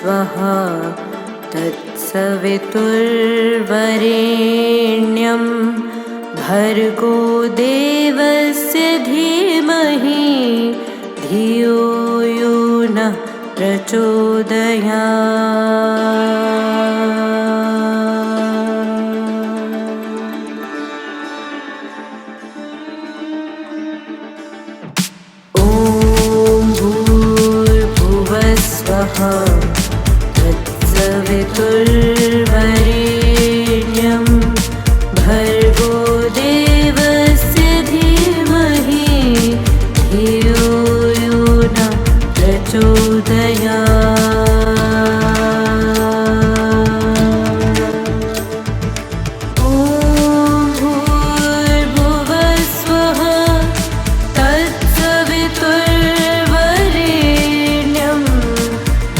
स्वः तत्सवितुर्वरेण्यं भर्गो देवस्य धीमहि धियो यो नः प्रचोदयात्। ॐ भूर्भुवस्वः तत्सवितुर्वरेण्यं भर्गो देवस्य धीमहि धियो यो नः प्रचोदयात्। ॐ भूर्भुवस्वः तत्सवितुर्वरेण्यं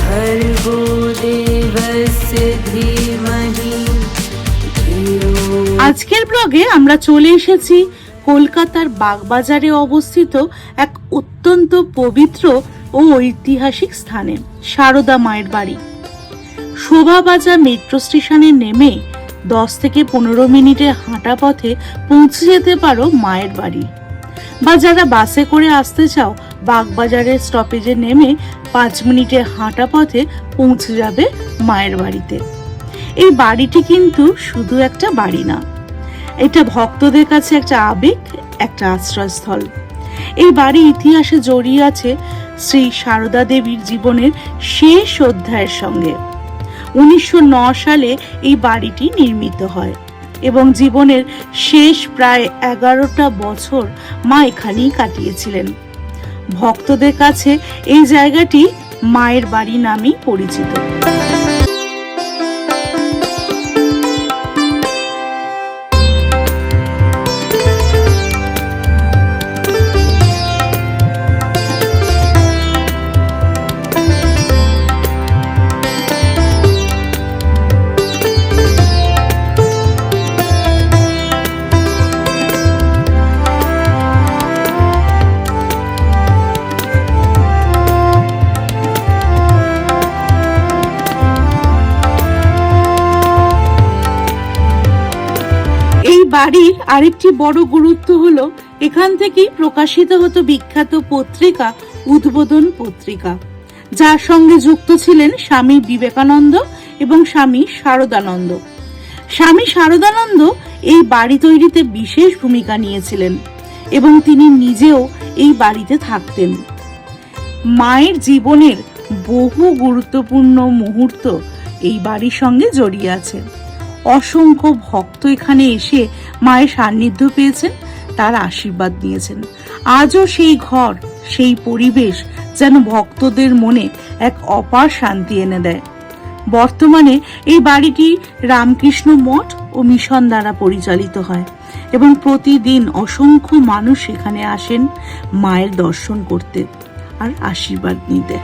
भर्गो देवस्य धीमहि धियो। আজকের ব্লগে আমরা চলে এসেছি কলকাতার বাগবাজারে অবস্থিত এক অত্যন্ত পবিত্র ও ঐতিহাসিক স্থানে, সারদা মায়ের বাড়ি। শোভাবাজার মেট্রো স্টেশনে নেমে 10 থেকে 15 মিনিটের হাঁটা পথে পৌঁছে যেতে পারো মায়ের বাড়ি, বা যারা বাসে করে আসতে চাও বাগবাজারের স্টপেজে নেমে 5 মিনিটের হাঁটা পথে পৌঁছে যাবে মায়ের বাড়িতে। এই বাড়িটি কিন্তু শুধু একটা বাড়ি না, এটা ভক্তদের কাছে একটা আবেগ, একটা আশ্রয়স্থল। এই বাড়ি ইতিহাসে জড়িয়ে আছে শ্রী সারদা দেবীর জীবনের শেষ অধ্যায়ের সঙ্গে। 1909 সালে এই বাড়িটি নির্মিত হয় এবং জীবনের শেষ প্রায় 11টা বছর মা এখানেই কাটিয়েছিলেন। ভক্তদের কাছে এই জায়গাটি মায়ের বাড়ি নামেই পরিচিত। বাড়ির আরেকটি বড় গুরুত্ব হলো এখান থেকেই প্রকাশিত হতো বিখ্যাত পত্রিকা উদ্বোধন পত্রিকা, যার সঙ্গে যুক্ত ছিলেন স্বামী বিবেকানন্দ এবং স্বামী শারদানন্দ। স্বামী শারদানন্দ এই বাড়ি তৈরিতে বিশেষ ভূমিকা নিয়েছিলেন এবং তিনি নিজেও এই বাড়িতে থাকতেন। মায়ের জীবনের বহু গুরুত্বপূর্ণ মুহূর্ত এই বাড়ির সঙ্গে জড়িয়ে আছে। অসংখ্য ভক্ত এখানে এসে মায়ের সান্নিধ্য পেয়েছেন, তার আশীর্বাদ নিয়েছেন। আজও সেই ঘর, সেই পরিবেশ যেন ভক্তদের মনে এক অপার শান্তি এনে দেয়। বর্তমানে এই বাড়িটি রামকৃষ্ণ মঠ ও মিশন দ্বারা পরিচালিত হয় এবং প্রতিদিন অসংখ্য মানুষ এখানে আসেন মায়ের দর্শন করতে আর আশীর্বাদ নিতে।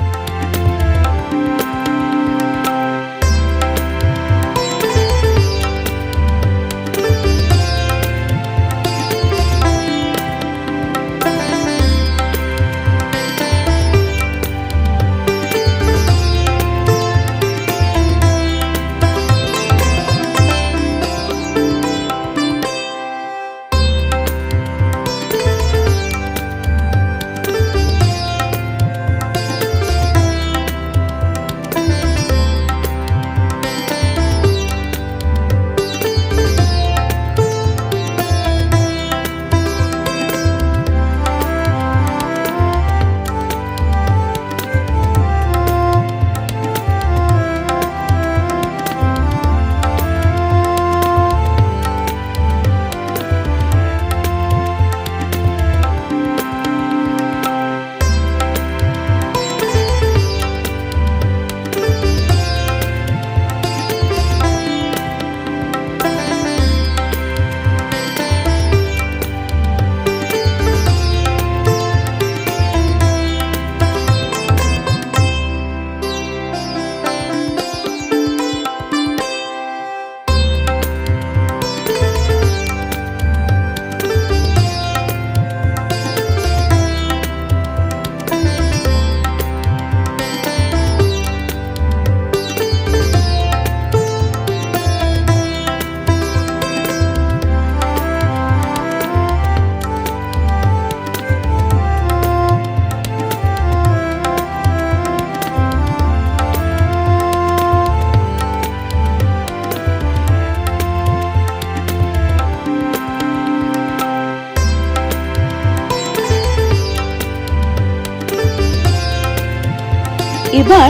এবার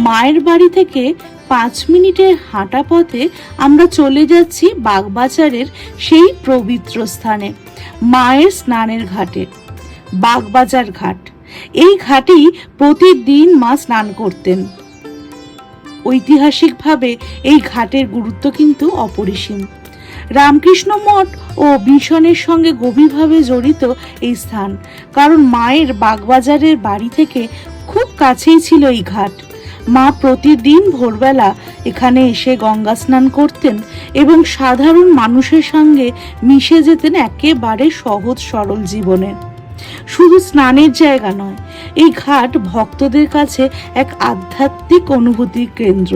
মায়ের বাড়ি থেকে 5 মিনিটের হাঁটা পথে আমরা চলে যাচ্ছি বাগবাজারের সেই পবিত্র স্থানে, মায়ের স্নানের ঘাটে। বাগবাজার ঘাট, এই ঘাটেই প্রতিদিন মা স্নান করতেন। ঐতিহাসিকভাবে এই ঘাটের গুরুত্ব কিন্তু অপরিসীম। রামকৃষ্ণ মঠ ও মিশনের সঙ্গে গভীরভাবে জড়িত এই স্থান, কারণ মায়ের বাগবাজারের বাড়ি থেকে খুব কাছেই ছিল এই ঘাট। মা প্রতিদিন ভোরবেলা এখানে এসে গঙ্গা স্নান করতেন এবং সাধারণ মানুষের সঙ্গে মিশে যেতেন একেবারে সহজ সরল জীবনে। শুধু স্নানের জায়গা নয়, এই ঘাট ভক্তদের কাছে এক আধ্যাত্মিক অনুভূতির কেন্দ্র।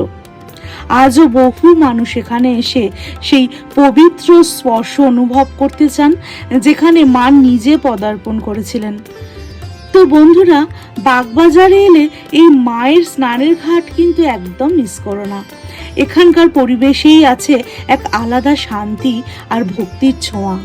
আজও বহু মানুষ এখানে এসে সেই পবিত্র স্পর্শ অনুভব করতে চান, যেখানে মা নিজে পদার্পণ করেছিলেন। তো বন্ধুরা, বাগবাজারে এলে এই মায়ের স্নানের ঘাট কিন্তু একদম মিস করো না। এখানকার পরিবেশেই আছে এক আলাদা শান্তি আর ভক্তির ছোঁয়া।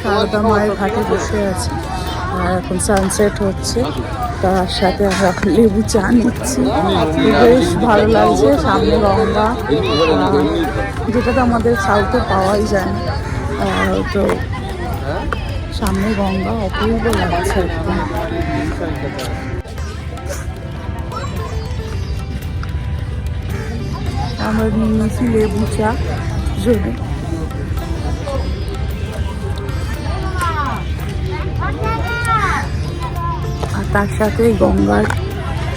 সারদা মায়ের ঘাটে বসে আছি আর এখন সানসেট হচ্ছে, তার সাথে আমরা লেবু চা নিচ্ছি। বেশ ভালো লাগছে। সামনে গঙ্গা, যেটা তো আমাদের সাউথে পাওয়াই যায় না, তো সামনে গঙ্গা, অপূর্ব লাগছে একদম। আমরা নিয়েছি লেবু চা জন্য। আর তার সাথে গঙ্গার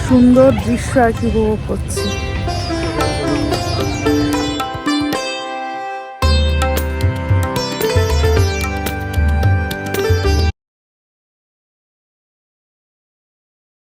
সুন্দর দৃশ্য আর কি উপভোগ করছি।